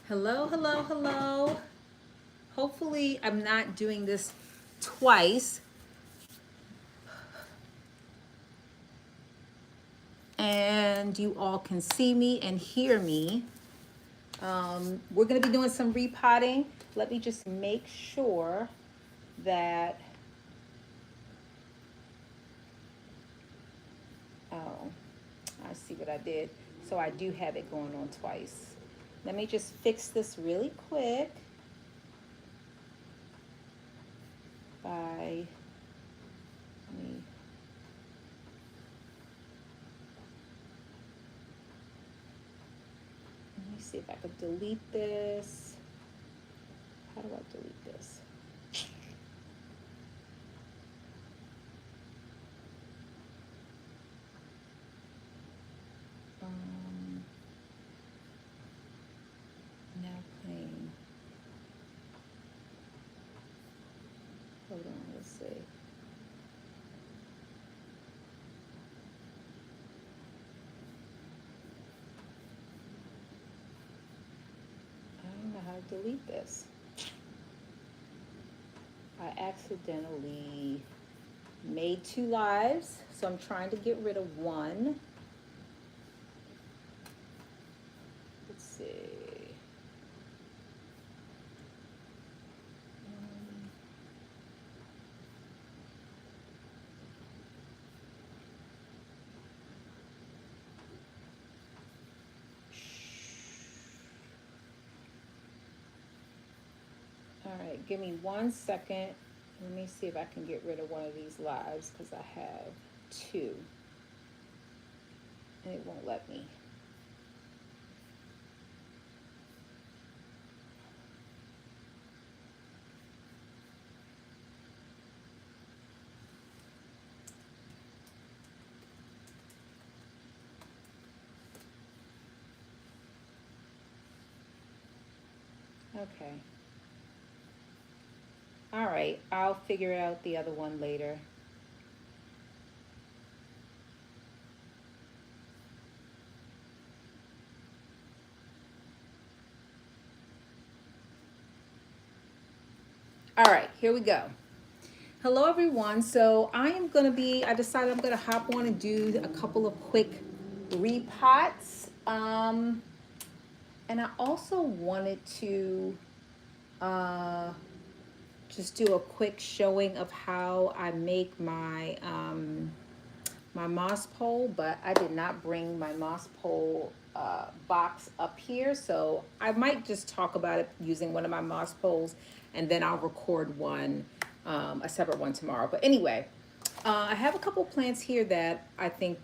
Hello, hello, hello. Hopefully, I'm not doing this twice and you all can see me and hear me. We're going to be doing some repotting. Let me just make sure that, oh, I see what I did. So I do have it going on twice. Let me just fix this really quick by, let me see if I could delete this. How do I delete this? Um, Now playing. Hold on, let's see. I don't know how to delete this. I accidentally made 2 lives, so I'm trying to get rid of one. Let's see. All right, give me 1 second. Let me see if I can get rid of one of these lives because I have 2. And it won't let me. Okay. All right, I'll figure out the other one later. All right, here we go. Hello everyone. So I decided I'm gonna hop on and do a couple of quick repots. And I also wanted to uh, just do a quick showing of how I make my moss pole, but I did not bring my moss pole box up here. So I might just talk about it using one of my moss poles and then I'll record one, a separate one tomorrow. But anyway, I have a couple plants here that I think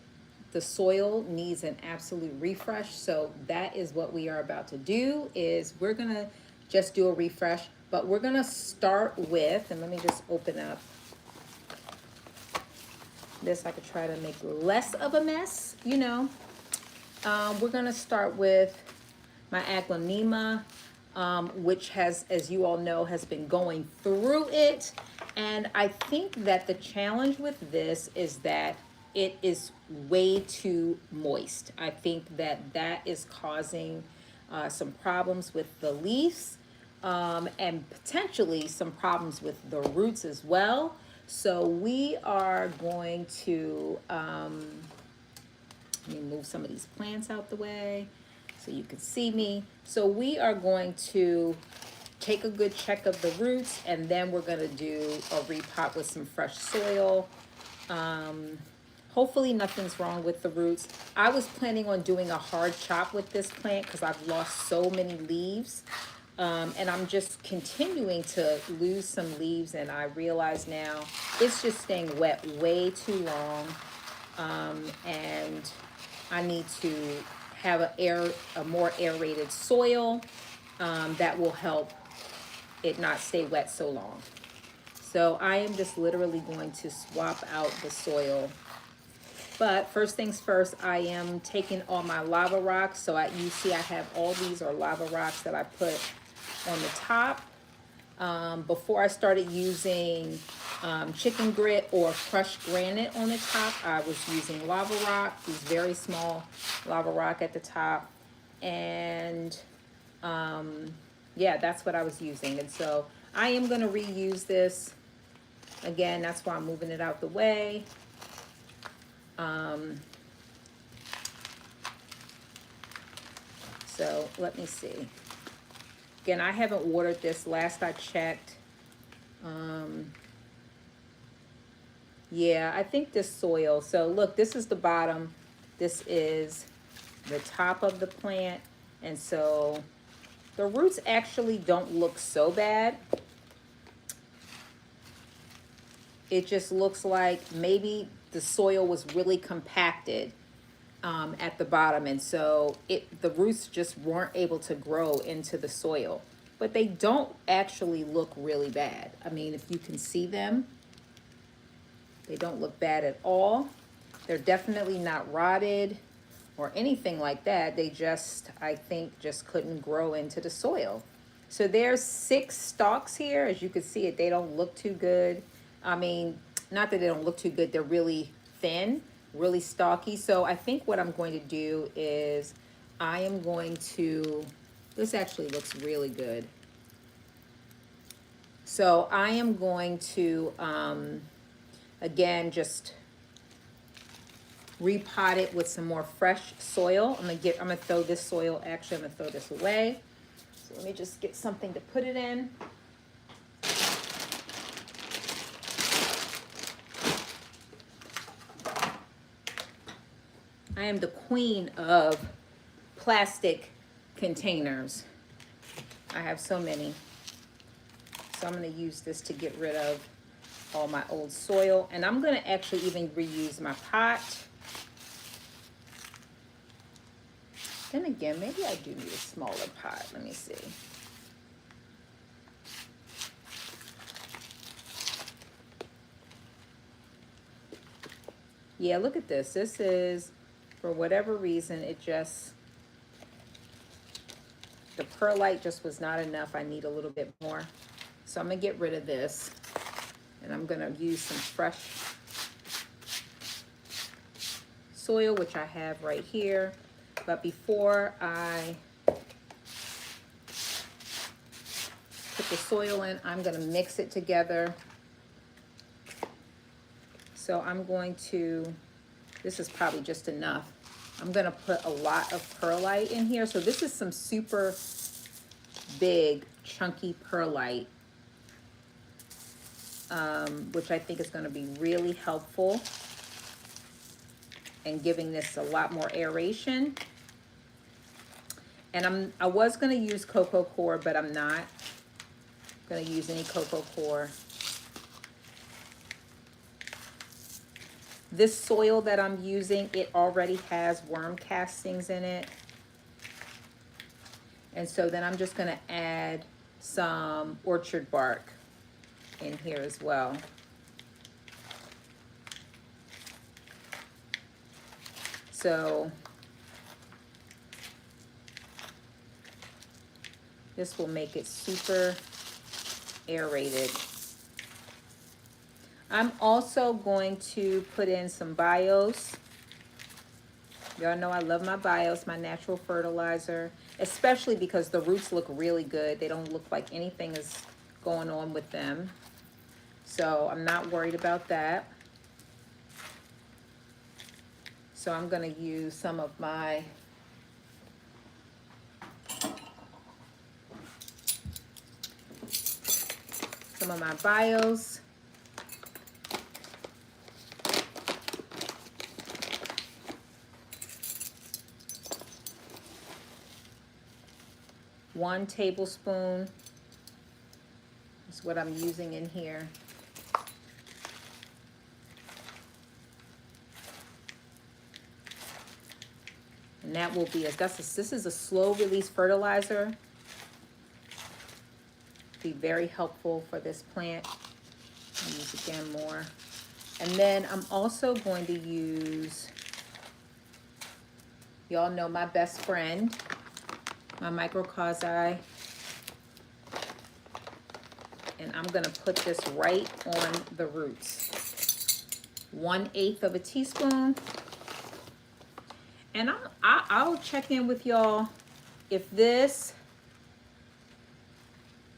the soil needs an absolute refresh. So that is what we are about to do is we're gonna just do a refresh, but we're gonna start with, and let me just open up this. I could try to make less of a mess, you know. We're gonna start with my aglaonema, which has, as you all know, has been going through it. And I think that the challenge with this is that it is way too moist. I think that that is causing some problems with the leaves and potentially some problems with the roots as well. So we are going to, let me move some of these plants out the way so you can see me. So we are going to take a good check of the roots and then we're gonna do a repot with some fresh soil. Hopefully nothing's wrong with the roots. I was planning on doing a hard chop with this plant because I've lost so many leaves. And I'm just continuing to lose some leaves and I realize now it's just staying wet way too long. And I need to have a more aerated soil that will help it not stay wet so long. So I am just literally going to swap out the soil. But first things first, I am taking all my lava rocks. So you see I have all these are lava rocks that I put on the top. Before I started using chicken grit or crushed granite on the top, I was using lava rock, these very small lava rock at the top. And Yeah, that's what I was using. And so I am going to reuse this. Again, that's why I'm moving it out the way. So let me see. Again, I haven't watered this. Last I checked. Yeah, I think this soil. So look, this is the bottom. This is the top of the plant. And so the roots actually don't look so bad. It just looks like maybe the soil was really compacted at the bottom, and so the roots just weren't able to grow into the soil. But they don't actually look really bad. I mean, if you can see them, they don't look bad at all. They're definitely not rotted or anything like that. They just, I think, just couldn't grow into the soil. So there's 6 stalks here. As you can see it, they don't look too good. I mean, not that they don't look too good, they're really thin, really stalky. So I think what I'm going to do is I am going to, this actually looks really good. So I am going to, again, just repot it with some more fresh soil. I'm gonna throw this soil, actually I'm gonna throw this away. So let me just get something to put it in. I am the queen of plastic containers. I have so many. So I'm going to use this to get rid of all my old soil. And I'm going to actually even reuse my pot. Then again, maybe I do need a smaller pot. Let me see. Yeah, look at this. This is, for whatever reason, it just, the perlite just was not enough. I need a little bit more. So I'm going to get rid of this. And I'm going to use some fresh soil, which I have right here. But before I put the soil in, I'm going to mix it together. So I'm going to, this is probably just enough. I'm going to put a lot of perlite in here. So this is some super big, chunky perlite, which I think is going to be really helpful in giving this a lot more aeration. And I was going to use cocoa coir, but I'm not going to use any cocoa coir. This soil that I'm using, it already has worm castings in it. And so then I'm just going to add some orchard bark in here as well. So this will make it super aerated. I'm also going to put in some bios. Y'all know I love my bios, my natural fertilizer, especially because the roots look really good. They don't look like anything is going on with them. So I'm not worried about that. So I'm going to use some of my bios. One tablespoon is what I'm using in here. And that will be, this is a slow release fertilizer. Be very helpful for this plant. I'll use again more. And then I'm also going to use, y'all know my best friend, my microcausi. And I'm gonna put this right on the roots. 1/8 of a teaspoon. And I'll check in with y'all if this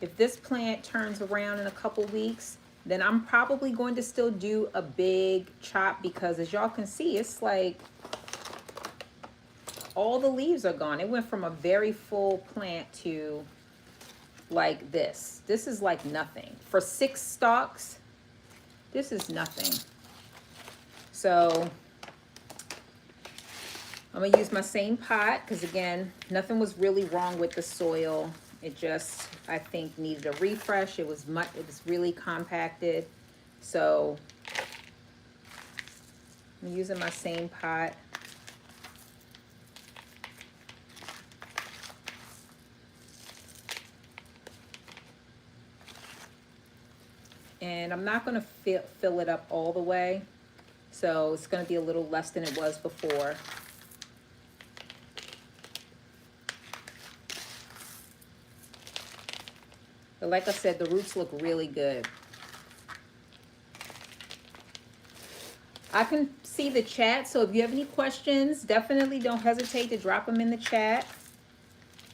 If this plant turns around in a couple weeks, then I'm probably going to still do a big chop, because as y'all can see, it's like all the leaves are gone. It went from a very full plant to like this. This is like nothing. For 6 stalks, this is nothing. So I'm gonna use my same pot, because again, nothing was really wrong with the soil. It just, I think, needed a refresh. It was really compacted. So I'm using my same pot. And I'm not gonna fill it up all the way. So it's gonna be a little less than it was before. But like I said, the roots look really good. I can see the chat, so if you have any questions, definitely don't hesitate to drop them in the chat.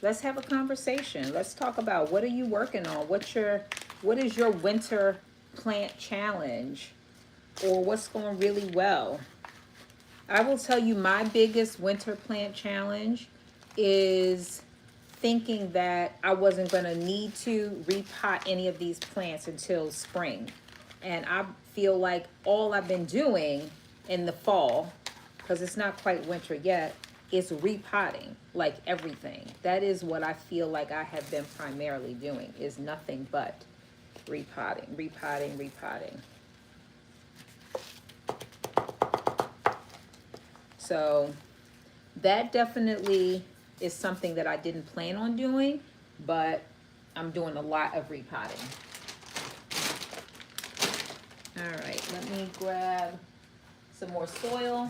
Let's have a conversation. Let's talk about, what are you working on? What is your winter plant challenge? Or what's going really well? I will tell you, my biggest winter plant challenge is thinking that I wasn't going to need to repot any of these plants until spring. And I feel like all I've been doing in the fall, because it's not quite winter yet, is repotting, like everything. That is what I feel like I have been primarily doing, is nothing but repotting, repotting, repotting. So that definitely is something that I didn't plan on doing, but I'm doing a lot of repotting. All right, let me grab some more soil.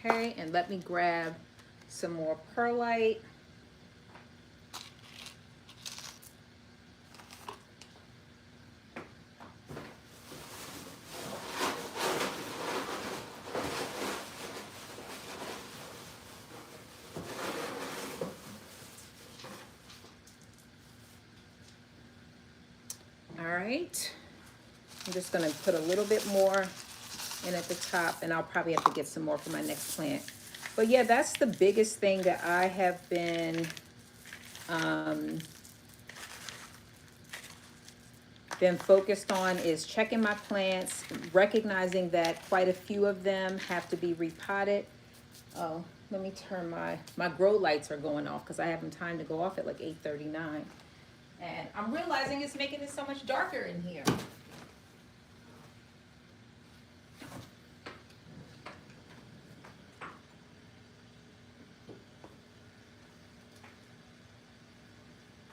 Okay, and let me grab some more perlite. All right, I'm just gonna put a little bit more in at the top, and I'll probably have to get some more for my next plant. But yeah, that's the biggest thing that I have been focused on, is checking my plants, recognizing that quite a few of them have to be repotted. Oh, let me turn my grow lights are going off, because I have them timed to go off at like 8:39. And I'm realizing it's making it so much darker in here.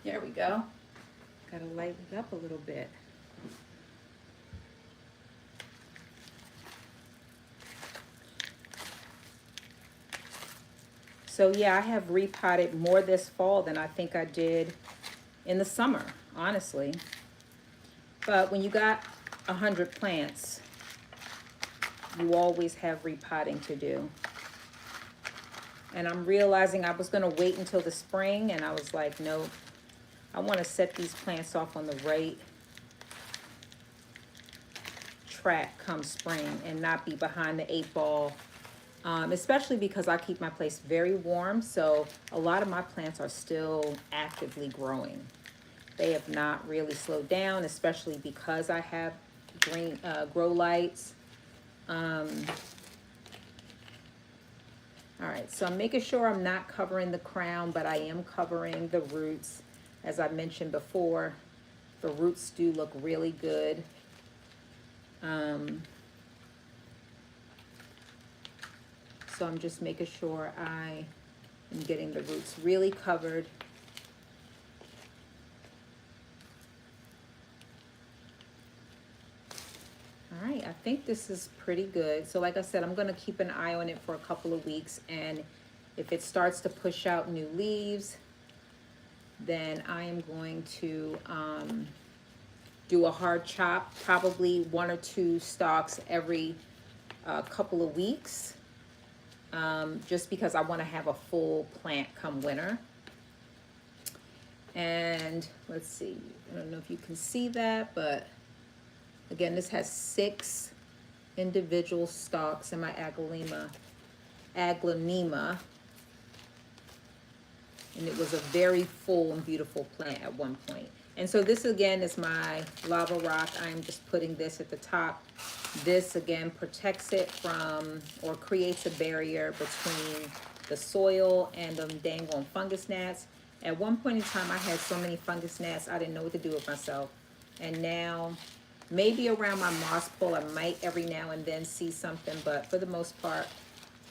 There we go. Gotta lighten it up a little bit. So yeah, I have repotted more this fall than I think I did in the summer, honestly. But when you got 100 plants, you always have repotting to do. And I'm realizing I was gonna wait until the spring, and I was like, nope. I wanna set these plants off on the right track come spring and not be behind the 8 ball. Especially because I keep my place very warm, so a lot of my plants are still actively growing. They have not really slowed down, especially because I have green grow lights. All right, so I'm making sure I'm not covering the crown, but I am covering the roots. As I mentioned before, the roots do look really good. So I'm just making sure I am getting the roots really covered. All right, I think this is pretty good. So like I said, I'm gonna keep an eye on it for a couple of weeks, and if it starts to push out new leaves, then I am going to do a hard chop, probably 1 or 2 stalks every couple of weeks, just because I want to have a full plant come winter. And let's see, I don't know if you can see that, but again, this has 6 individual stalks in my aglaonema, and it was a very full and beautiful plant at one point. And so this again is my lava rock. I'm just putting this at the top. This again protects it from, or creates a barrier between the soil and them dang on fungus gnats. At one point in time, I had so many fungus gnats, I didn't know what to do with myself. And now, maybe around my moss pole, I might every now and then see something, but for the most part,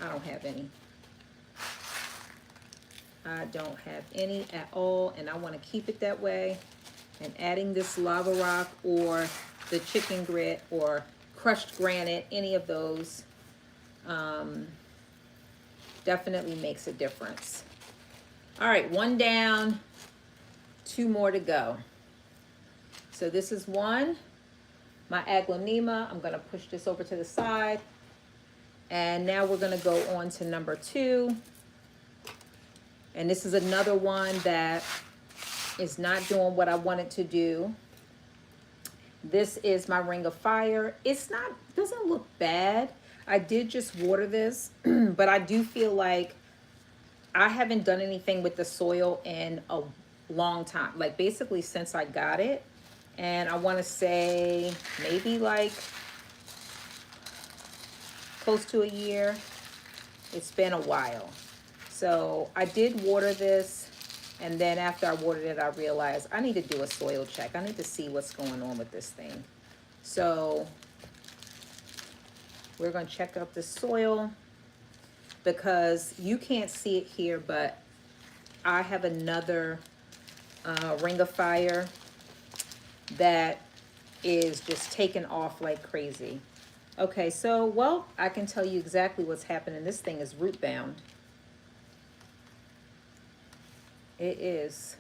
I don't have any. I don't have any at all, and I want to keep it that way. And adding this lava rock or the chicken grit or crushed granite, any of those, definitely makes a difference. All right, 1 down, 2 more to go. So this is 1, my aglaonema. I'm gonna push this over to the side. And now we're gonna go on to number 2. And this is another one that is not doing what I want it to do. This is my ring of fire. Doesn't look bad. I did just water this, but I do feel like I haven't done anything with the soil in a long time, like basically since I got it. And I want to say maybe like close to a year. It's been a while. So I did water this, and then after I watered it, I realized I need to do a soil check. I need to see what's going on with this thing. So we're going to check out the soil, because you can't see it here, but I have another ring of fire that is just taking off like crazy. Okay, so, well, I can tell you exactly what's happening. This thing is root bound. It is.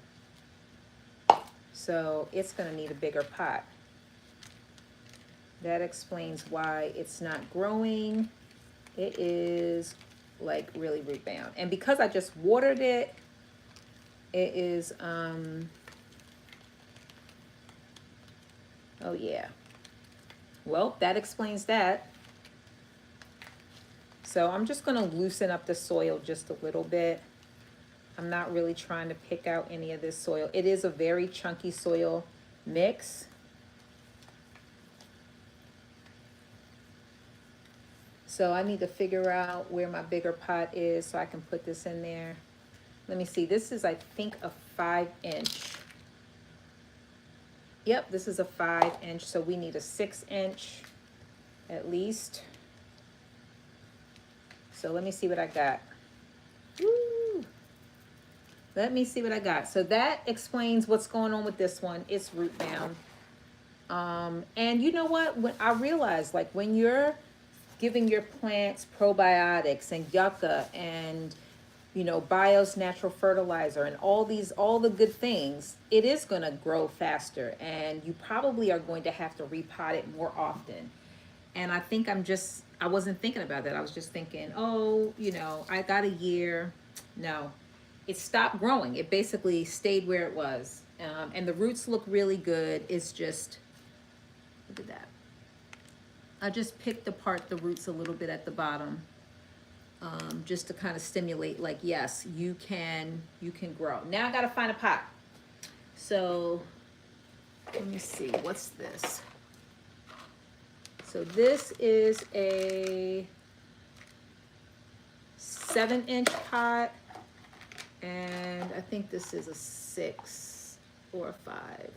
So it's going to need a bigger pot. That explains why it's not growing. It is like really root bound. And because I just watered it, it is, oh yeah. Well, that explains that. So I'm just gonna loosen up the soil just a little bit. I'm not really trying to pick out any of this soil. It is a very chunky soil mix. So I need to figure out where my bigger pot is so I can put this in there. Let me see. This is, I think, a 5-inch. Yep, this is a 5-inch. So we need a 6-inch at least. So let me see what I got. Woo! Let me see what I got. So that explains what's going on with this one. It's root bound. And you know what? When I realized, like, when you're giving your plants probiotics and yucca and, you know, Bios natural fertilizer and all the good things, it is going to grow faster, and you probably are going to have to repot it more often. And I think I wasn't thinking about that. I was just thinking, oh, you know, I got a year. No, it stopped growing. It basically stayed where it was. And the roots look really good. It's just, look at that. I just picked apart the roots a little bit at the bottom, just to kind of stimulate, like, yes, you can grow. Now I got to find a pot. So let me see, what's this? So this is a 7-inch pot, and I think this is a 6 or a 5.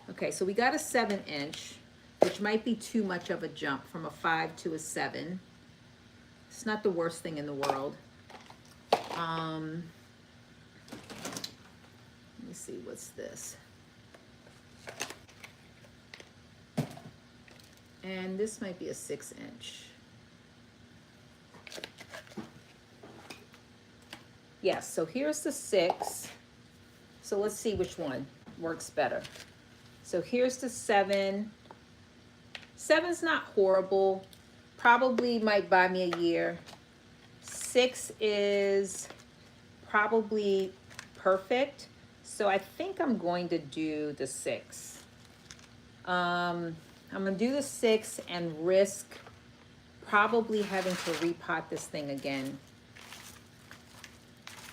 Okay, so we got a 7-inch, which might be too much of a jump from a 5 to a 7. It's not the worst thing in the world. Let me see, what's this? And this might be a 6-inch. Yes, so here's the 6. So let's see which one works better. So here's the 7. 7's not horrible. Probably might buy me a year. 6 is probably perfect. So I think I'm going to do the 6. I'm going to do the 6 and risk probably having to repot this thing again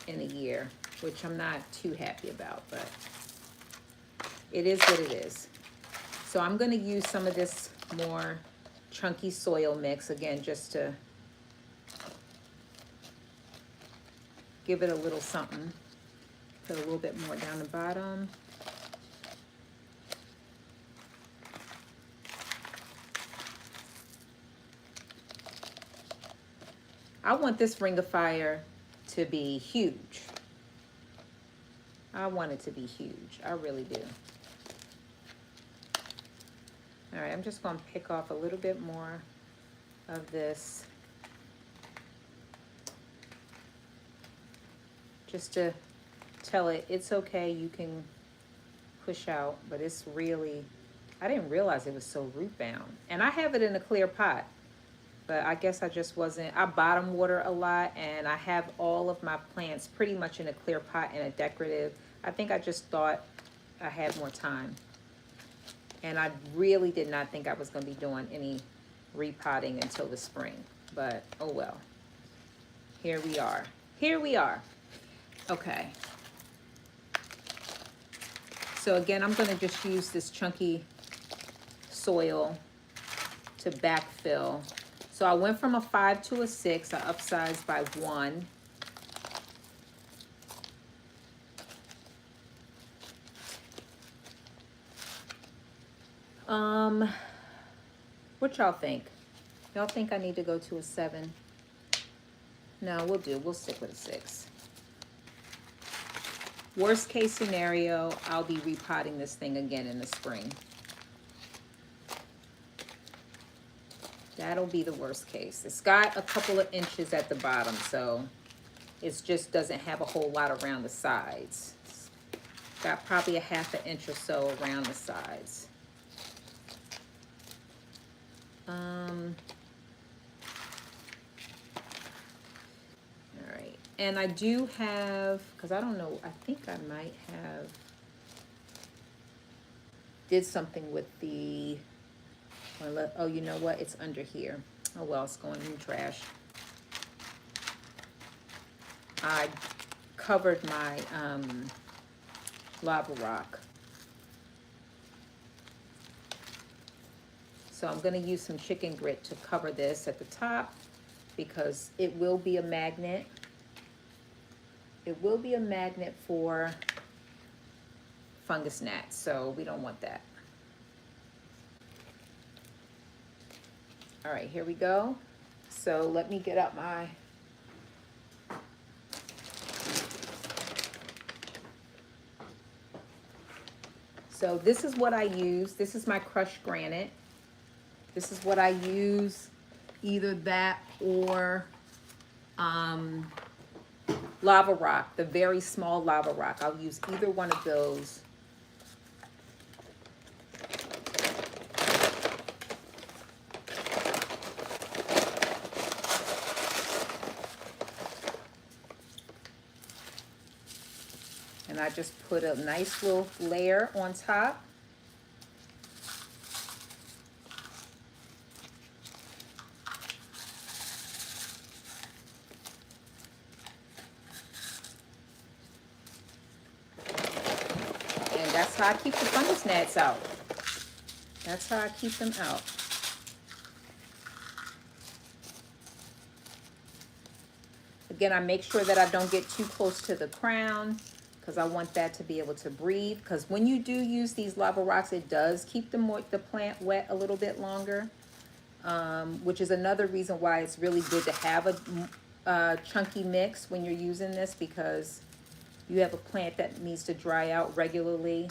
in a year, which I'm not too happy about, but it is what it is. So I'm going to use some of this more chunky soil mix again, just to give it a little something. Put a little bit more down the bottom. I want this ring of fire to be huge. I want it to be huge. I really do. All right, I'm just going to pick off a little bit more of this, just to tell it it's okay, you can push out, but it's really, I didn't realize it was so root bound. And I have it in a clear pot, but I guess I just wasn't, I bottom water a lot, and I have all of my plants pretty much in a clear pot and a decorative. I think I just thought I had more time. And I really did not think I was going to be doing any repotting until the spring. But, oh well. Here we are. Here we are. Okay. So again, I'm going to just use this chunky soil to backfill. So I went from a 5 to a 6. I upsized by 1. What y'all think? Y'all think I need to go to a 7? No, we'll do. We'll stick with a 6. Worst case scenario, I'll be repotting this thing again in the spring. That'll be the worst case. It's got a couple of inches at the bottom, so it just doesn't have a whole lot around the sides. It's got probably a ½ an inch or so around the sides. All right, and I do have, because I don't know, I think I might have did something with the, oh, you know what, it's under here. Oh well, it's going in the trash. I covered my lava rock. So I'm going to use some chicken grit to cover this at the top, because it will be a magnet. It will be a magnet for fungus gnats, so we don't want that. All right, here we go. So let me get out my So this is what I use. This is my crushed granite. This is what I use, either that or lava rock, the very small lava rock. I'll use either one of those. And I just put a nice little layer on top. That's how I keep the fungus gnats out. That's how I keep them out. Again, I make sure that I don't get too close to the crown, because I want that to be able to breathe. Because when you do use these lava rocks, it does keep the plant wet a little bit longer, which is another reason why it's really good to have a chunky mix when you're using this, because you have a plant that needs to dry out regularly.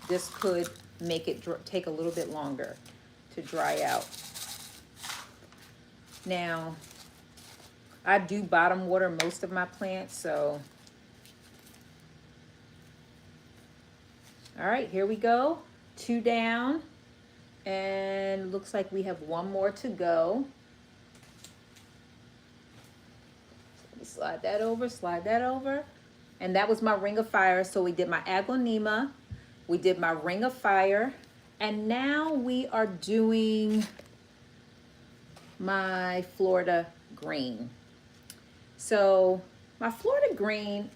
This could make it take a little bit longer. to dry out. Now, I do bottom water most of my plants, so. All right, here we go. 2 down, and looks like we have 1 more to go. Let me slide that over, slide that over. And that was my ring of fire. So we did my aglaonema, we did my ring of fire, and now we are doing my Florida green. So my Florida green,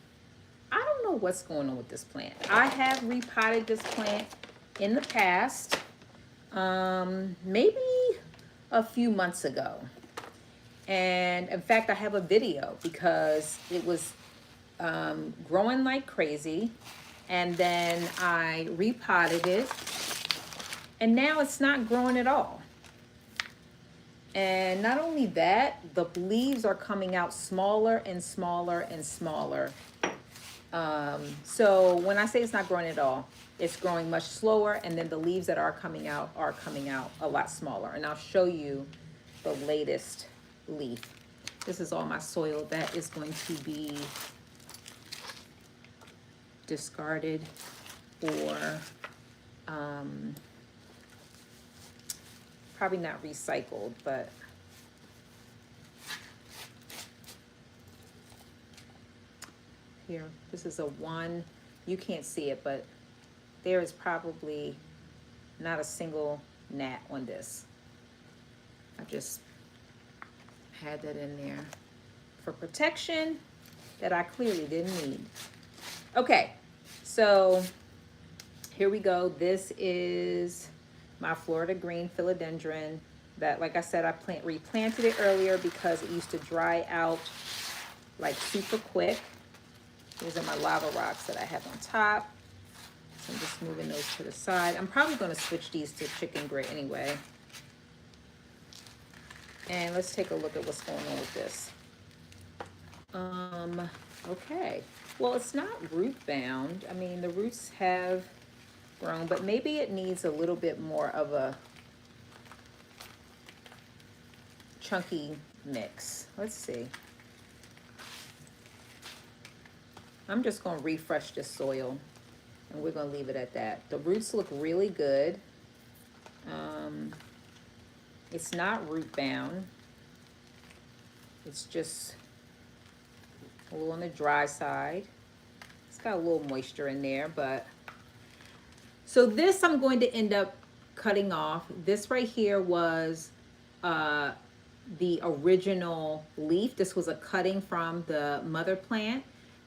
I don't know what's going on with this plant. I have repotted this plant in the past, maybe a few months ago. And in fact, I have a video because it was growing like crazy. And then I repotted it. And now it's not growing at all. And not only that, the leaves are coming out smaller and smaller and smaller. So when I say it's not growing at all, it's growing much slower, and then the leaves that are coming out a lot smaller. And I'll show you the latest leaf. This is all my soil that is going to be discarded or probably not recycled, but here, this is a 1, you can't see it, but there is probably not a single gnat on this. I just had that in there for protection that I clearly didn't need. Okay, so here we go. This is my Florida green philodendron that, like I said, I replanted it earlier because it used to dry out like super quick. These are my lava rocks that I have on top. So I'm just moving those to the side. I'm probably going to switch these to chicken grit anyway. And let's take a look at what's going on with this. Okay. Well, it's not root bound. I mean, the roots have grown, but maybe it needs a little bit more of a chunky mix. Let's see. I'm just going to refresh this soil, and we're going to leave it at that. The roots look really good. It's not root bound. It's just a little on the dry side. It's got a little moisture in there, but so this I'm going to end up cutting off. This right here was the original leaf. This was a cutting from the mother plant.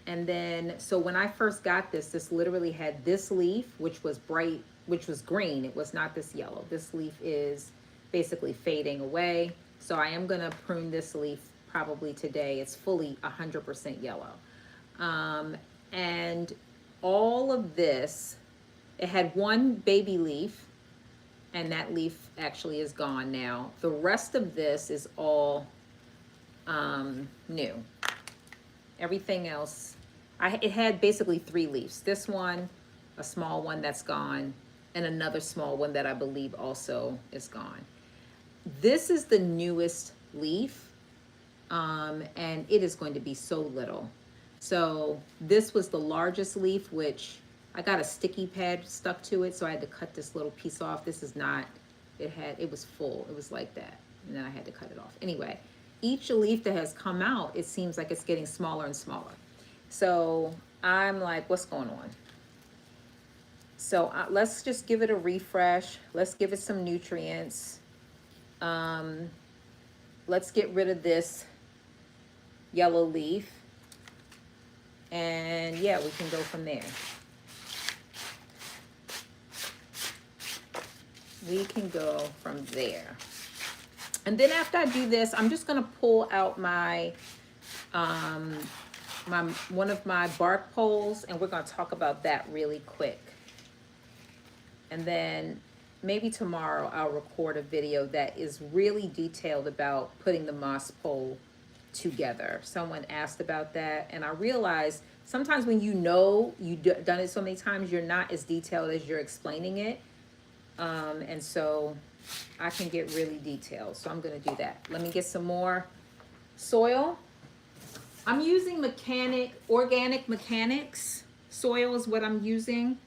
And then, so when I first got this, this literally had this leaf, which was bright, which was green. It was not this yellow. This leaf is basically fading away. So I am going to prune this leaf probably today. It's fully 100% yellow. And all of this, it had 1 baby leaf, and that leaf actually is gone now. The rest of this is all new. Everything else, it had basically 3 leaves. This one, a small one that's gone, and another small one that I believe also is gone. This is the newest leaf, and it is going to be so little. So this was the largest leaf, which I got a sticky pad stuck to it, so I had to cut this little piece off. This is not, it was full. It was like that, and then I had to cut it off. Anyway, each leaf that has come out, it seems like it's getting smaller and smaller. So I'm like, what's going on? So let's just give it a refresh. Let's give it some nutrients. Let's get rid of this yellow leaf. And yeah, we can go from there. We can go from there. And then after I do this, I'm just gonna pull out my, one of my bark poles, and we're gonna talk about that really quick. And then maybe tomorrow I'll record a video that is really detailed about putting the moss pole together. Someone asked about that, and I realized sometimes when you know you've done it so many times, you're not as detailed as you're explaining it. And so I can get really detailed. So I'm gonna do that. Let me get some more soil. I'm using organic mechanics soil is what I'm using.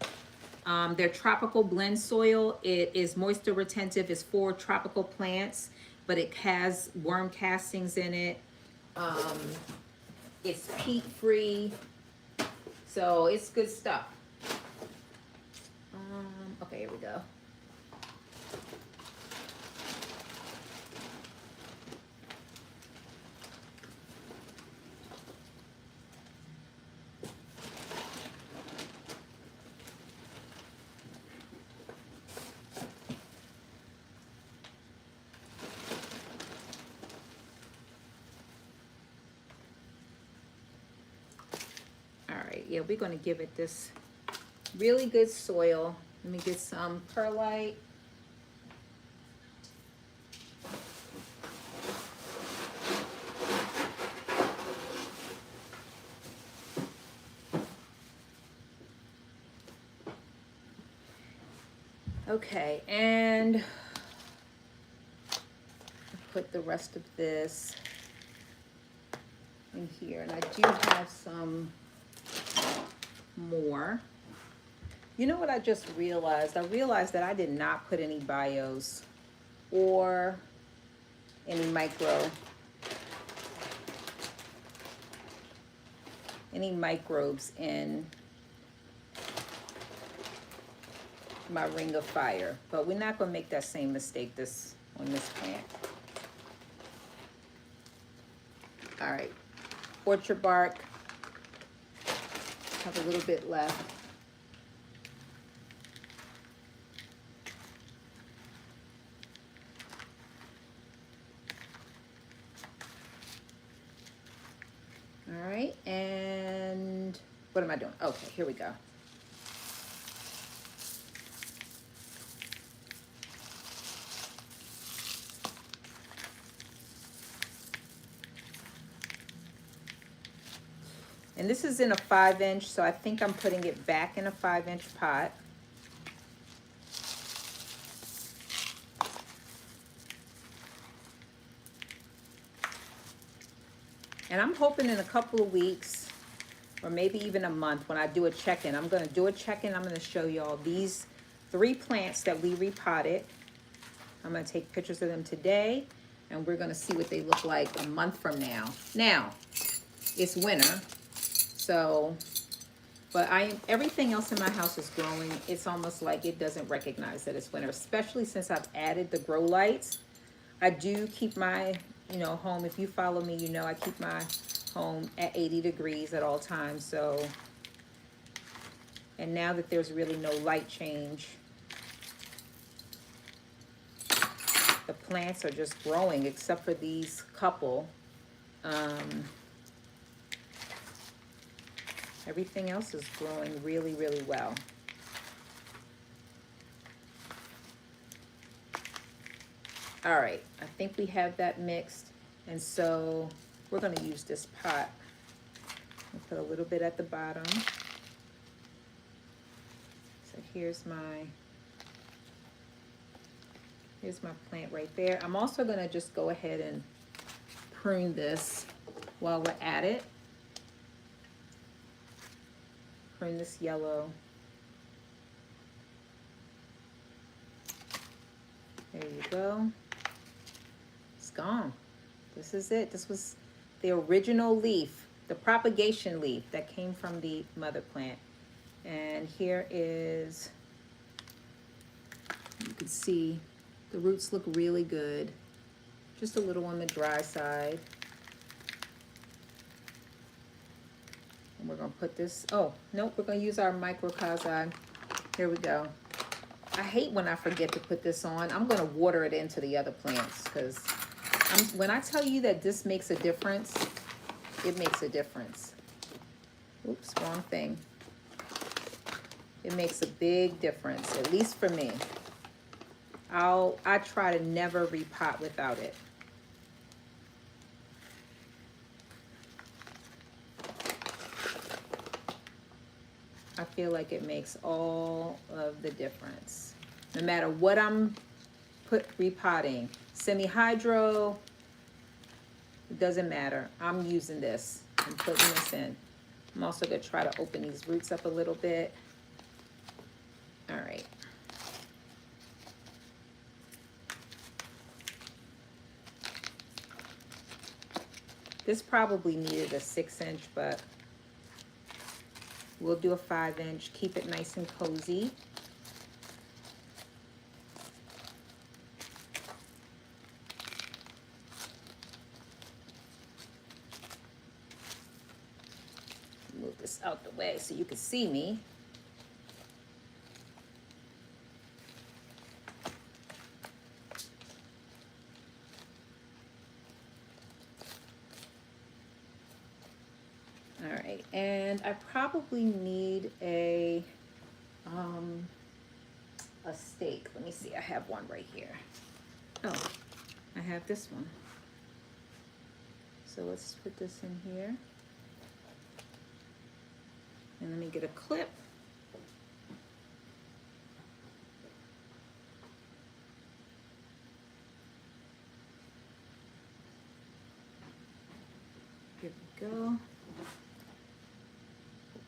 Their tropical blend soil. It is moisture retentive. It's for tropical plants, but it has worm castings in it. Um, it's peat free, so it's good stuff. Okay, here we go. All right, yeah, we're gonna give it this really good soil. Let me get some perlite. Okay, and put the rest of this in here. And I do have some more. You know what I just realized? I realized that I did not put any bios or any microbes in my ring of fire, but we're not going to make that same mistake on this plant. All right, orchard bark, have a little bit left. All right, and what am I doing? Okay, here we go. And this is in a 5-inch, so I think I'm putting it back in a 5-inch pot. And I'm hoping in a couple of weeks, or maybe even a month, when I do a check-in, I'm gonna do a check-in. I'm gonna show y'all these 3 plants that we repotted. I'm gonna take pictures of them today, and we're gonna see what they look like a month from now. Now, it's winter, so, but everything else in my house is growing. It's almost like it doesn't recognize that it's winter, especially since I've added the grow lights. I do keep my, home. If you follow me, I keep my home at 80 degrees at all times. So, and now that there's really no light change, the plants are just growing, except for these couple. Everything else is growing really, really well. All right, I think we have that mixed. And so we're gonna use this pot. I'll put a little bit at the bottom. So here's my plant right there. I'm also gonna just go ahead and prune this while we're at it. Prune this yellow. There you go. It's gone. This is it. This was the original leaf, the propagation leaf that came from the mother plant. And here is, you can see the roots look really good. Just a little on the dry side. And we're gonna put this, oh, nope, we're gonna use our microcosm. Here we go. I hate when I forget to put this on. I'm gonna water it into the other plants because when I tell you that this makes a difference, it makes a difference. Oops, wrong thing. It makes a big difference, at least for me. I try to never repot without it. I feel like it makes all of the difference. No matter what I'm repotting, semi-hydro, it doesn't matter. I'm using this. I'm putting this in. I'm also going to try to open these roots up a little bit. All right. This probably needed a 6-inch, but we'll do a 5-inch. Keep it nice and cozy. Move this out the way so you can see me. All right, and I probably need a stake. Let me see, I have one right here. Oh, I have this one. So let's put this in here. And let me get a clip. Here we go. We'll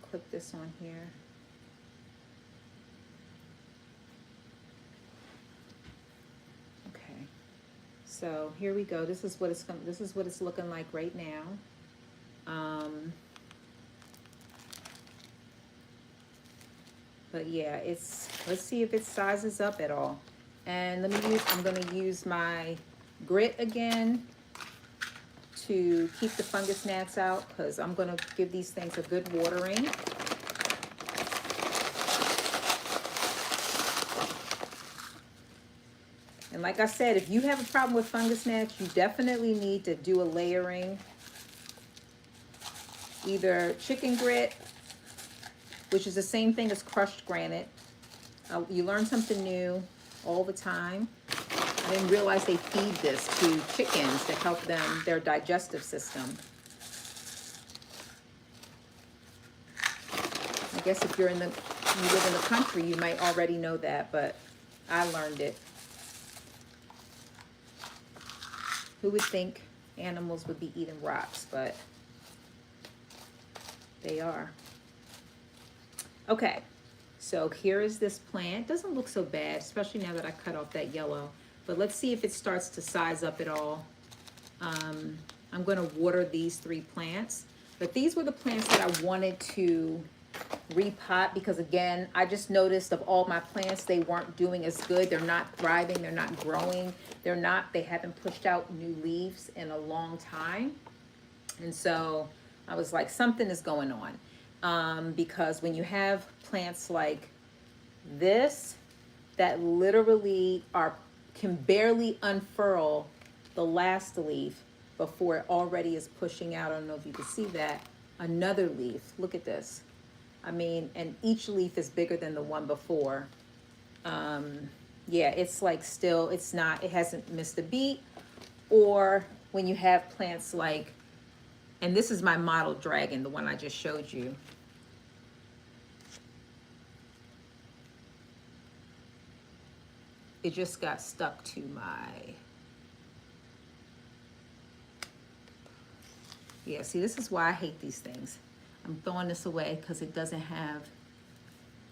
clip this on here. Okay. So here we go. This is what it's looking like right now. But yeah, let's see if it sizes up at all. And I'm gonna use my grit again to keep the fungus gnats out, because I'm gonna give these things a good watering. And like I said, if you have a problem with fungus gnats, you definitely need to do a layering. Either chicken grit, which is the same thing as crushed granite. You learn something new all the time. I didn't realize they feed this to chickens to help them, their digestive system. I guess if you live in the country, you might already know that, but I learned it. Who would think animals would be eating rocks, but they are. Okay, so here is this plant. Doesn't look so bad, especially now that I cut off that yellow. But let's see if it starts to size up at all. I'm going to water these 3 plants. But these were the plants that I wanted to repot because, again, I just noticed of all my plants, they weren't doing as good. They're not thriving. They're not growing. They haven't pushed out new leaves in a long time. And so I was like, something is going on. Because when you have plants like this that literally can barely unfurl the last leaf before it already is pushing out, I don't know if you can see that, another leaf. Look at this. I mean, and each leaf is bigger than the one before. Yeah, it's like still, it hasn't missed a beat. Or when you have plants like, and this is my model dragon, the one I just showed you. It just got stuck to my, yeah, see, this is why I hate these things. I'm throwing this away because it doesn't have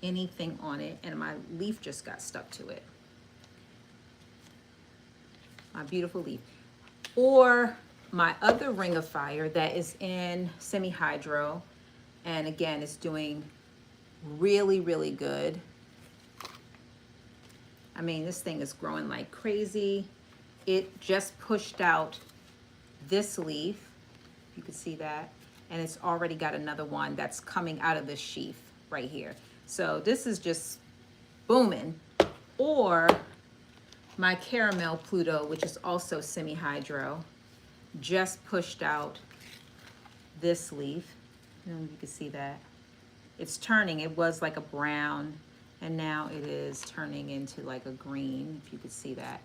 anything on it, and my leaf just got stuck to it. My beautiful leaf. Or my other ring of fire that is in semi-hydro, and again, it's doing really, really good. I mean, this thing is growing like crazy. It just pushed out this leaf. You can see that. And it's already got another one that's coming out of this sheath right here. So this is just booming. Or my caramel Pluto, which is also semi-hydro, just pushed out this leaf. And you can see that. It's turning. It was like a brown, and now it is turning into like a green, if you could see that.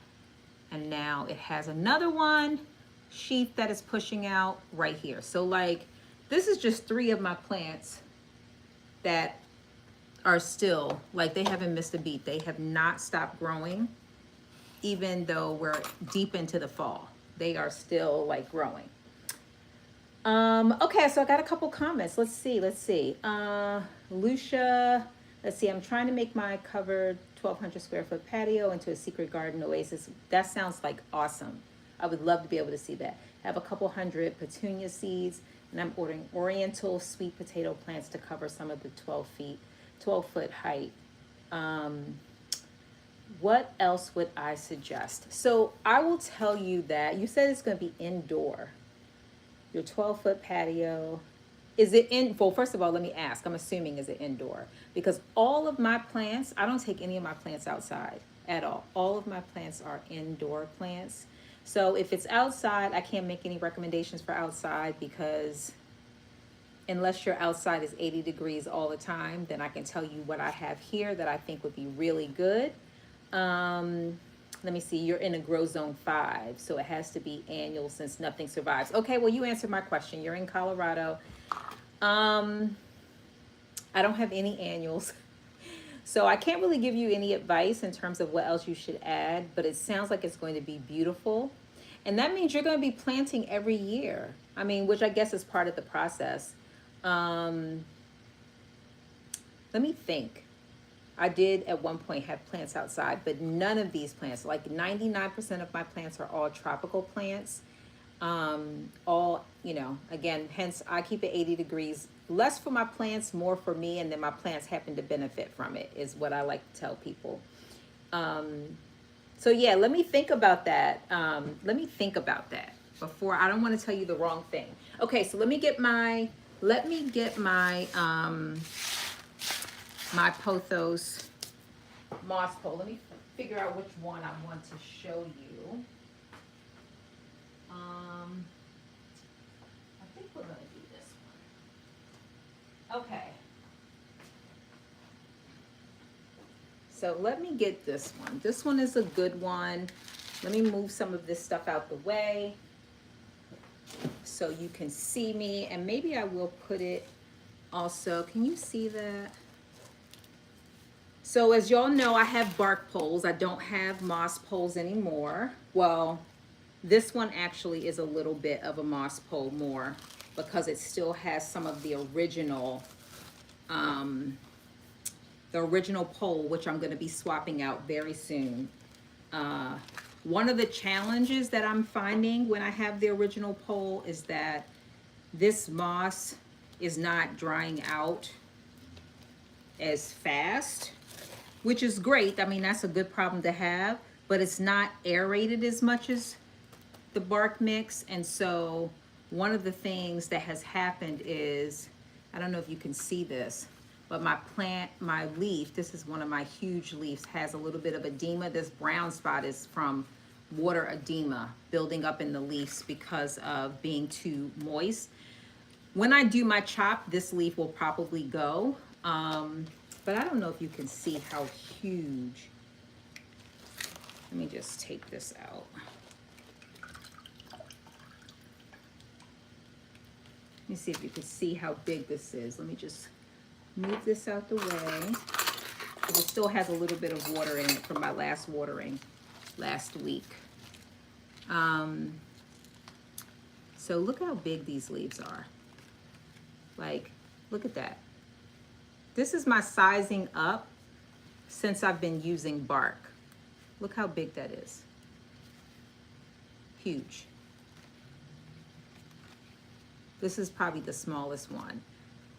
And now it has another one sheath that is pushing out right here. So like, this is just 3 of my plants that are still, like, they haven't missed a beat. They have not stopped growing. even though we're deep into the fall. They are still like growing. Okay, so I got a couple comments. Let's see. Lucia, let's see. I'm trying to make my covered 1,200 square foot patio into a secret garden oasis. That sounds like awesome. I would love to be able to see that. I have a couple hundred petunia seeds, and I'm ordering oriental sweet potato plants to cover some of the 12 foot height. Um, what else would I suggest? So I will tell you that you said it's going to be indoor. Your 12-foot patio. Is it in, well, first of all, let me ask. I'm assuming is it indoor? Because all of my plants, I don't take any of my plants outside at all. All of my plants are indoor plants. So if it's outside, I can't make any recommendations for outside because unless your outside is 80 degrees all the time, then I can tell you what I have here that I think would be really good. Let me see, you're in a grow zone 5, so it has to be annual since nothing survives. Okay, well, you answered my question. You're in Colorado. I don't have any annuals. So I can't really give you any advice in terms of what else you should add, but it sounds like it's going to be beautiful. And that means you're going to be planting every year. I mean, which I guess is part of the process. Let me think. I did at one point have plants outside, but none of these plants, like 99% of my plants are all tropical plants. All, again, hence I keep it 80 degrees, less for my plants, more for me. And then my plants happen to benefit from it is what I like to tell people. So yeah, let me think about that. Before, I don't want to tell you the wrong thing. Okay. So let me get my, my pothos moss pole. Let me figure out which one I want to show you. I think we're going to do this one. Okay. So let me get this one. This one is a good one. Let me move some of this stuff out the way so you can see me. And maybe I will put it also. Can you see that? So as y'all know, I have bark poles. I don't have moss poles anymore. Well, this one actually is a little bit of a moss pole more because it still has some of the original pole, which I'm going to be swapping out very soon. One of the challenges that I'm finding when I have the original pole is that this moss is not drying out as fast, which is great. I mean, that's a good problem to have, but it's not aerated as much as the bark mix. And so one of the things that has happened is, I don't know if you can see this, but my leaf, this is one of my huge leaves, has a little bit of edema. This brown spot is from water edema building up in the leaves because of being too moist. When I do my chop, this leaf will probably go. But I don't know if you can see how huge. Let me just take this out. Let me see if you can see how big this is. Let me just move this out the way. It still has a little bit of water in it from my last watering last week. So look how big these leaves are. Like, look at that. This is my sizing up since I've been using bark. Look how big that is. Huge. This is probably the smallest one.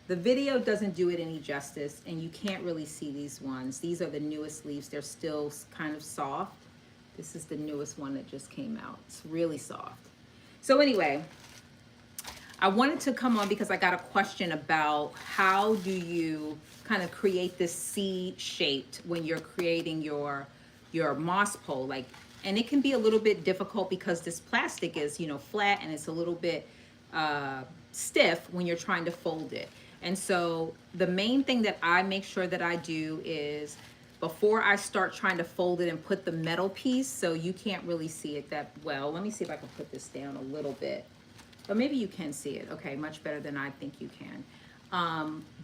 The video doesn't do it any justice, and you can't really see these ones. These are the newest leaves. They're still kind of soft. This is the newest one that just came out. It's really soft. So anyway, I wanted to come on because I got a question about how do you kind of create this seed shaped when you're creating your moss pole. Like, and it can be a little bit difficult because this plastic is, flat, and it's a little bit stiff when you're trying to fold it. And so the main thing that I make sure that I do is before I start trying to fold it and put the metal piece, so you can't really see it that well. Let me see if I can put this down a little bit. Or maybe you can see it. Okay, much better than I think you can.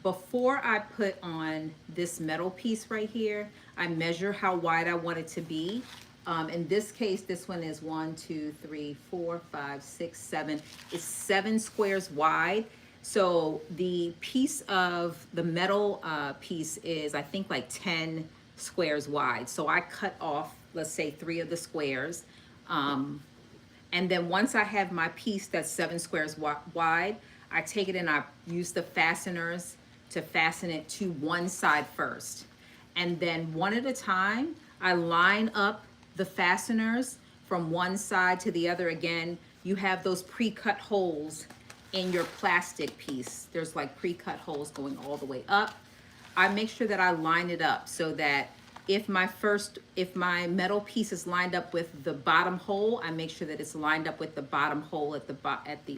Before I put on this metal piece right here, I measure how wide I want it to be. In this case, this one is 1, 2, 3, 4, 5, 6, 7. It's 7 squares wide. So the piece of the metal piece is, I think, like 10 squares wide. So I cut off, let's say, 3 of the squares. Um, and then once I have my piece that's 7 squares wide, I take it and I use the fasteners to fasten it to one side first. And then one at a time, I line up the fasteners from one side to the other. Again, you have those pre-cut holes in your plastic piece. There's like pre-cut holes going all the way up. I make sure that I line it up so that if my metal piece is lined up with the bottom hole, I make sure that it's lined up with the bottom hole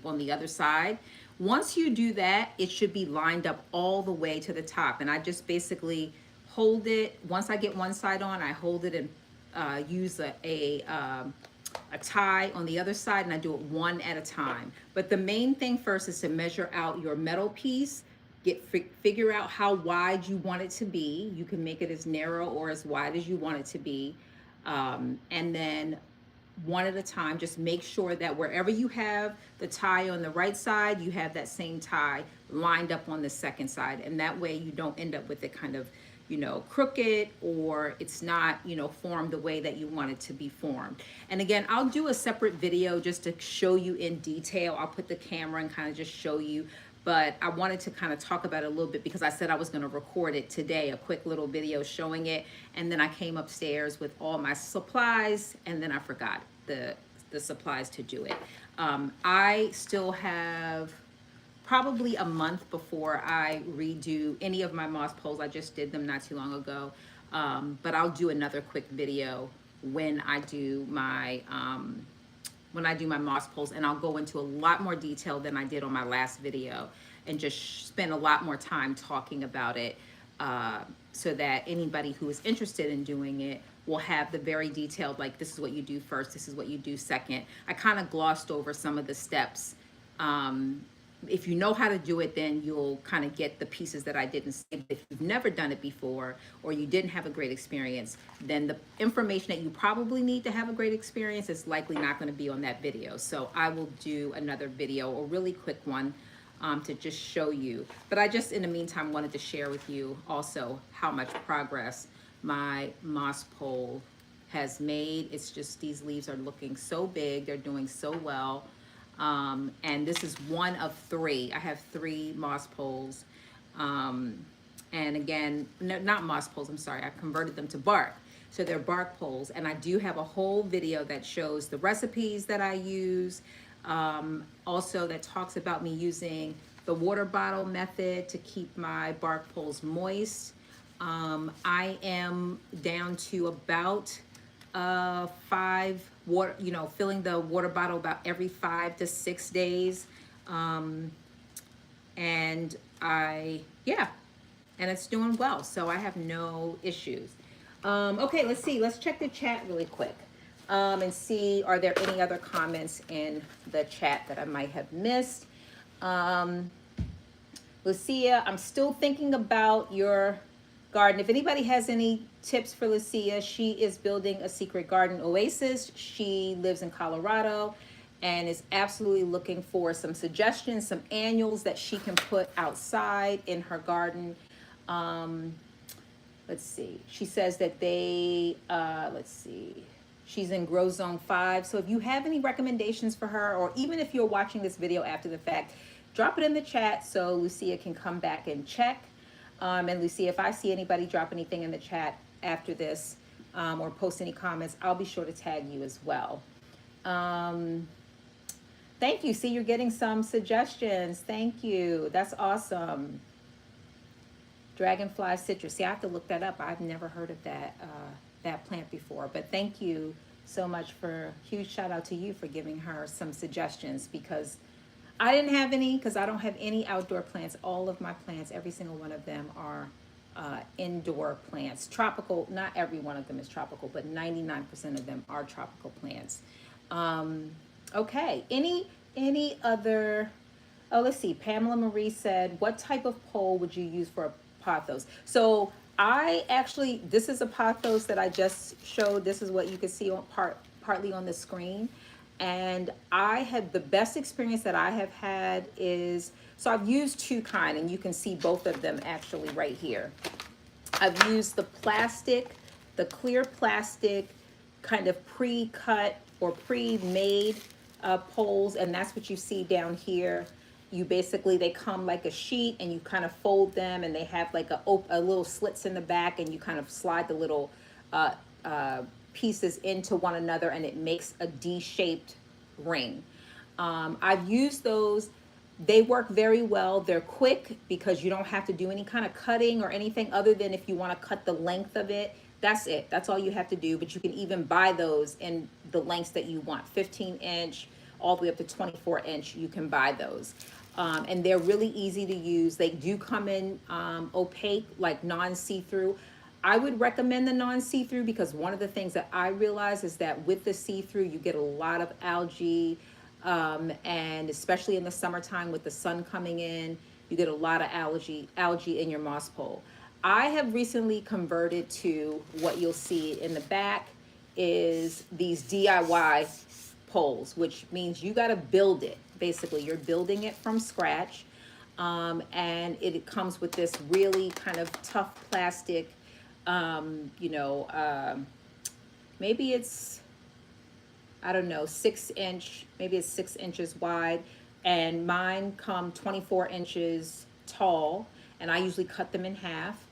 on the other side. Once you do that, it should be lined up all the way to the top. And I just basically hold it. Once I get one side on, I hold it and use a tie on the other side, and I do it one at a time. But the main thing first is to measure out your metal piece. Figure out how wide you want it to be. You can make it as narrow or as wide as you want it to be. And then one at a time, just make sure that wherever you have the tie on the right side, you have that same tie lined up on the second side. And that way you don't end up with it kind of, crooked, or it's not, formed the way that you want it to be formed. And again, I'll do a separate video just to show you in detail. I'll put the camera and kind of just show you. But I wanted to kind of talk about it a little bit because I said I was going to record it today, a quick little video showing it. And then I came upstairs with all my supplies, and then I forgot the supplies to do it. I still have probably a month before I redo any of my moss poles. I just did them not too long ago. But I'll do another quick video when I do my moss poles, and I'll go into a lot more detail than I did on my last video and just spend a lot more time talking about it, so that anybody who is interested in doing it will have the very detailed, like, this is what you do first, this is what you do second. I kind of glossed over some of the steps. If you know how to do it, then you'll kind of get the pieces that I didn't say. If you've never done it before, or you didn't have a great experience, then the information that you probably need to have a great experience is likely not going to be on that video. So I will do another video, a really quick one, to just show you. But I just, in the meantime, wanted to share with you also how much progress my moss pole has made. It's just, these leaves are looking so big. They're doing so well. And this is one of 3. I have 3 moss poles. And again, no, not moss poles, I'm sorry. I converted them to bark. So they're bark poles. And I do have a whole video that shows the recipes that I use. Also that talks about me using the water bottle method to keep my bark poles moist. I am down to about 5 water, filling the water bottle about every 5 to 6 days. And it's doing well. So I have no issues. Okay, let's see. Let's check the chat really quick, and see, are there any other comments in the chat that I might have missed? Lucia, I'm still thinking about your garden. If anybody has any tips for Lucia, she is building a secret garden oasis. She lives in Colorado and is absolutely looking for some suggestions, some annuals that she can put outside in her garden. Let's see. She says that she's in Grow Zone 5. So if you have any recommendations for her, or even if you're watching this video after the fact, drop it in the chat so Lucia can come back and check. And Lucia, if I see anybody drop anything in the chat after this, or post any comments, I'll be sure to tag you as well. Thank you. See, you're getting some suggestions. Thank you. That's awesome. Dragonfly citrus. See, I have to look that up. I've never heard of that plant before. But thank you so much huge shout out to you for giving her some suggestions, because I didn't have any, because I don't have any outdoor plants. All of my plants, every single one of them are indoor plants. Tropical, not every one of them is tropical, but 99% of them are tropical plants. Okay, any other, let's see. Pamela Marie said, what type of pole would you use for a pothos? So I actually, this is a pothos that I just showed. This is what you can see on partly on the screen. And I had the best experience that I have had is, so I've used two kind, and you can see both of them actually right here. I've used the plastic, the clear plastic, kind of pre-cut or pre-made poles, and that's what you see down here. You basically, they come like a sheet, and you kind of fold them, and they have like a little slits in the back, and you kind of slide the little uh, pieces into one another, and it makes a D-shaped ring. I've used those. They work very well. They're quick because you don't have to do any kind of cutting or anything other than if you want to cut the length of it. That's it. That's all you have to do. But you can even buy those in the lengths that you want, 15-inch all the way up to 24-inch. You can buy those. And they're really easy to use. They do come in opaque, like non-see-through. I would recommend the non-see-through because one of the things that I realize is that with the see-through, you get a lot of algae, and especially in the summertime with the sun coming in, you get a lot of algae in your moss pole. I have recently converted to what you'll see in the back is these DIY poles, which means you got to build it. Basically, you're building it from scratch, and it comes with this really kind of tough plastic. You know, maybe it's, I don't know, 6 inch, maybe it's 6 inches wide, and mine come 24 inches tall, and I usually cut them in half.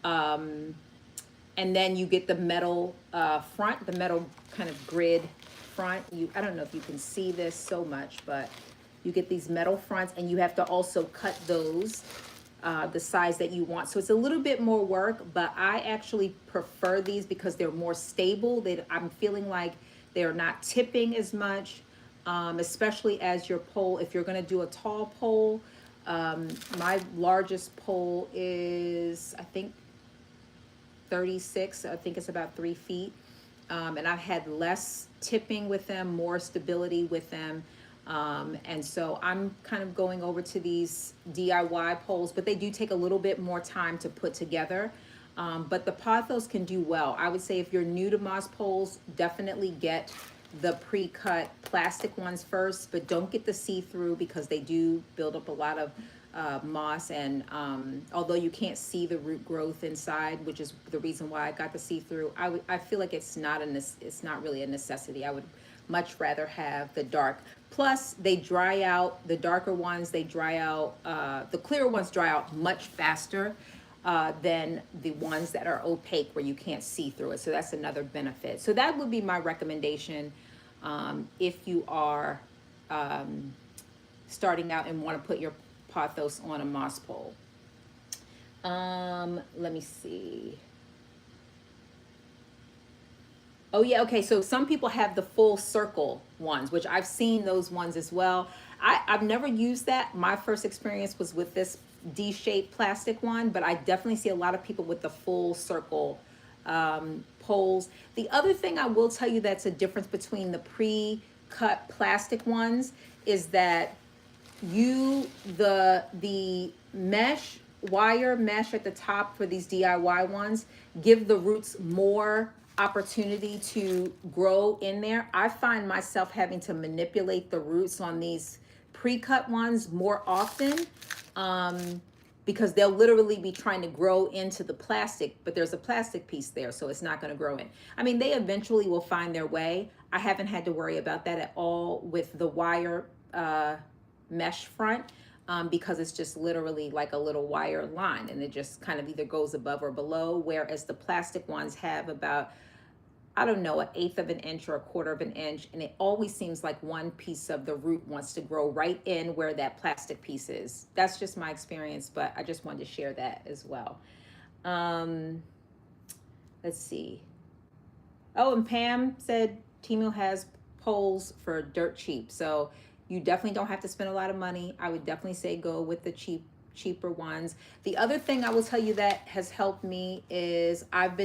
Um, and then you get the metal front, the metal kind of grid front. I don't know if you can see this so much, but you get these metal fronts, and you have to also cut those the size that you want. So it's a little bit more work, but I actually prefer these because they're more stable. I'm feeling like they're not tipping as much, especially as your pole. If you're going to do a tall pole, my largest pole is, I think, 36. I think it's about 3 feet. And I've had less tipping with them, more stability with them. And so I'm kind of going over to these DIY poles, but they do take a little bit more time to put together. But the pothos can do well. I would say if you're new to moss poles, definitely get the pre-cut plastic ones first, but don't get the see-through because they do build up a lot of moss. And although you can't see the root growth inside, which is the reason why I got the see-through, I feel like it's not really a necessity. I would much rather have the dark. Plus, they dry out. The darker ones, they dry out. The clearer ones dry out much faster than the ones that are opaque where you can't see through it. So that's another benefit. So that would be my recommendation if you are starting out and want to put your pothos on a moss pole. Let me see. Oh yeah, okay, so some people have the full circle ones, which I've seen those ones as well. I've never used that. My first experience was with this D-shaped plastic one, but I definitely see a lot of people with the full circle poles. The other thing I will tell you that's a difference between the pre-cut plastic ones is that the mesh, wire mesh at the top for these DIY ones give the roots more opportunity to grow in there. I find myself having to manipulate the roots on these pre-cut ones more often because they'll literally be trying to grow into the plastic, but there's a plastic piece there, so it's not going to grow in. I mean, they eventually will find their way. I haven't had to worry about that at all with the wire mesh front. Because it's just literally like a little wire line, and it just kind of either goes above or below, whereas the plastic ones have about, I don't know, 1/8 of an inch or 1/4 of an inch, and it always seems like one piece of the root wants to grow right in where that plastic piece is. That's just my experience, but I just wanted to share that as well. Let's see. Oh, and Pam said Temu has poles for dirt cheap, so you definitely don't have to spend a lot of money. I would definitely say go with the cheaper ones. The other thing I will tell you that has helped me is I've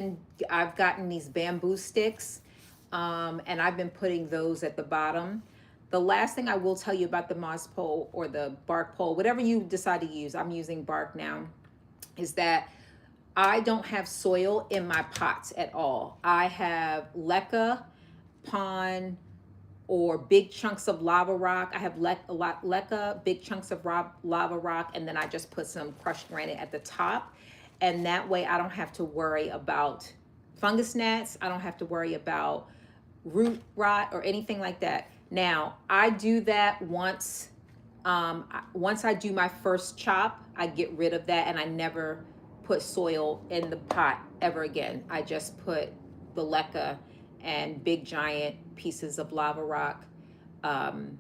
gotten these bamboo sticks, and I've been putting those at the bottom. The last thing I will tell you about the moss pole or the bark pole, whatever you decide to use, I'm using bark now, is that I don't have soil in my pots at all. I have leca, pond, or big chunks of lava rock. I have leca, big chunks of lava rock, and then I just put some crushed granite at the top. And that way I don't have to worry about fungus gnats. I don't have to worry about root rot or anything like that. Now, I do that once I do my first chop, I get rid of that and I never put soil in the pot ever again. I just put the leca and big giant pieces of lava rock. Um,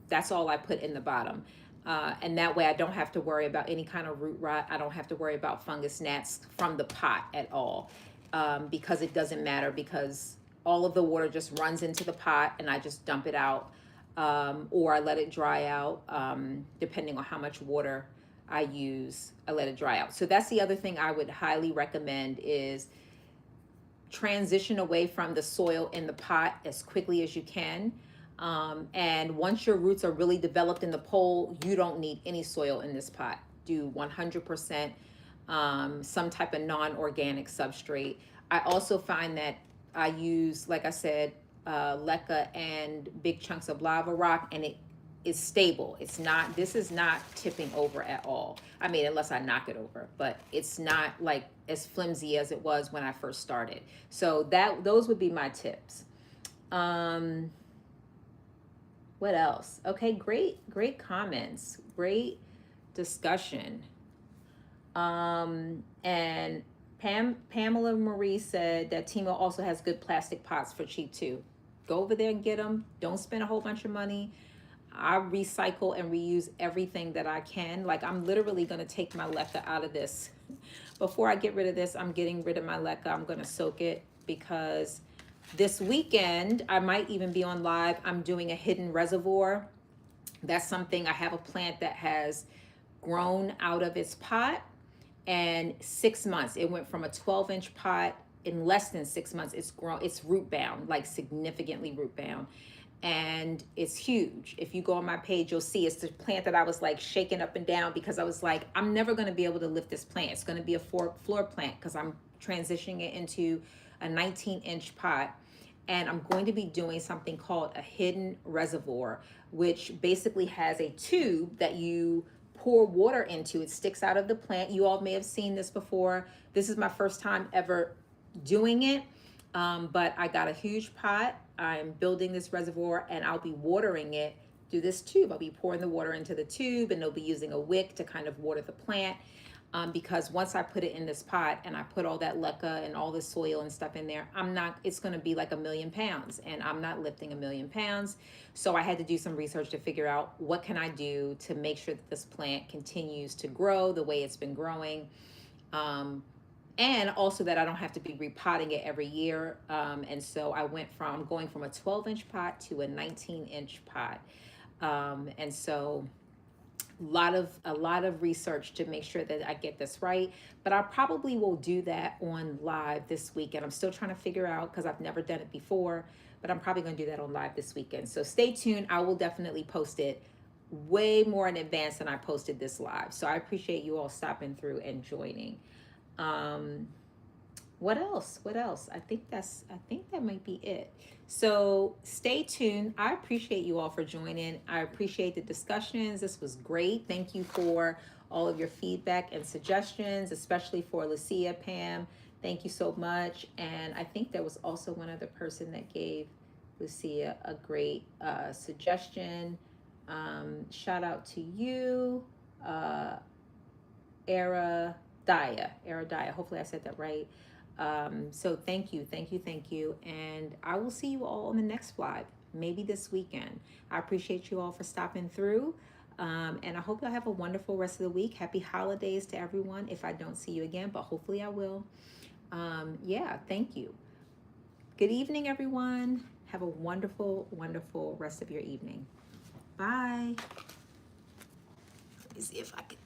that's all I put in the bottom. And that way I don't have to worry about any kind of root rot. I don't have to worry about fungus gnats from the pot at all, because it doesn't matter, because all of the water just runs into the pot and I just dump it out, or I let it dry out, depending on how much water I use. I let it dry out. So that's the other thing I would highly recommend is transition away from the soil in the pot as quickly as you can. And once your roots are really developed in the pole, you don't need any soil in this pot. Do 100% some type of non-organic substrate. I also find that I use, like I said, leca and big chunks of lava rock, and it is stable. It's not, this is not tipping over at all. I mean, unless I knock it over, but it's not like as flimsy as it was when I first started. So those would be my tips. What else? Okay, great comments, great discussion. And Pamela Marie said that Timo also has good plastic pots for cheap too. Go over there and get them. Don't spend a whole bunch of money. I recycle and reuse everything that I can. Like, I'm literally going to take my leca out of this. Before I get rid of this, I'm getting rid of my leca. I'm going to soak it, because this weekend, I might even be on live. I'm doing a hidden reservoir. That's something, I have a plant that has grown out of its pot, and 6 months, it went from a 12-inch pot. In less than 6 months, it's grown, it's root bound, like significantly root bound. And it's huge. If you go on my page, you'll see it's the plant that I was like shaking up and down, because I was like, I'm never going to be able to lift this plant. It's going to be a floor plant, because I'm transitioning it into a 19-inch pot. And I'm going to be doing something called a hidden reservoir, which basically has a tube that you pour water into. It sticks out of the plant. You all may have seen this before. This is my first time ever doing it. But I got a huge pot. I'm building this reservoir, and I'll be watering it through this tube. I'll be pouring the water into the tube, and they'll be using a wick to kind of water the plant. Because once I put it in this pot and I put all that leca and all the soil and stuff in there, it's going to be like 1,000,000 pounds, and I'm not lifting 1,000,000 pounds. So I had to do some research to figure out what can I do to make sure that this plant continues to grow the way it's been growing. And also that I don't have to be repotting it every year. And so I'm going from a 12-inch pot to a 19-inch pot. And so a lot of research to make sure that I get this right. But I probably will do that on live this weekend. I'm still trying to figure out, because I've never done it before, but I'm probably going to do that on live this weekend. So stay tuned. I will definitely post it way more in advance than I posted this live. So I appreciate you all stopping through and joining. What else? I think that might be it. So stay tuned. I appreciate you all for joining. I appreciate the discussions. This was great. Thank you for all of your feedback and suggestions, especially for Lucia, Pam. Thank you so much. And I think there was also one other person that gave Lucia a great suggestion. Shout out to you, Era Daya. Hopefully I said that right. So thank you. And I will see you all on the next vlog, maybe this weekend. I appreciate you all for stopping through. And I hope y'all have a wonderful rest of the week. Happy holidays to everyone if I don't see you again, but hopefully I will. Yeah, thank you. Good evening, everyone. Have a wonderful, wonderful rest of your evening. Bye. Let me see if I can.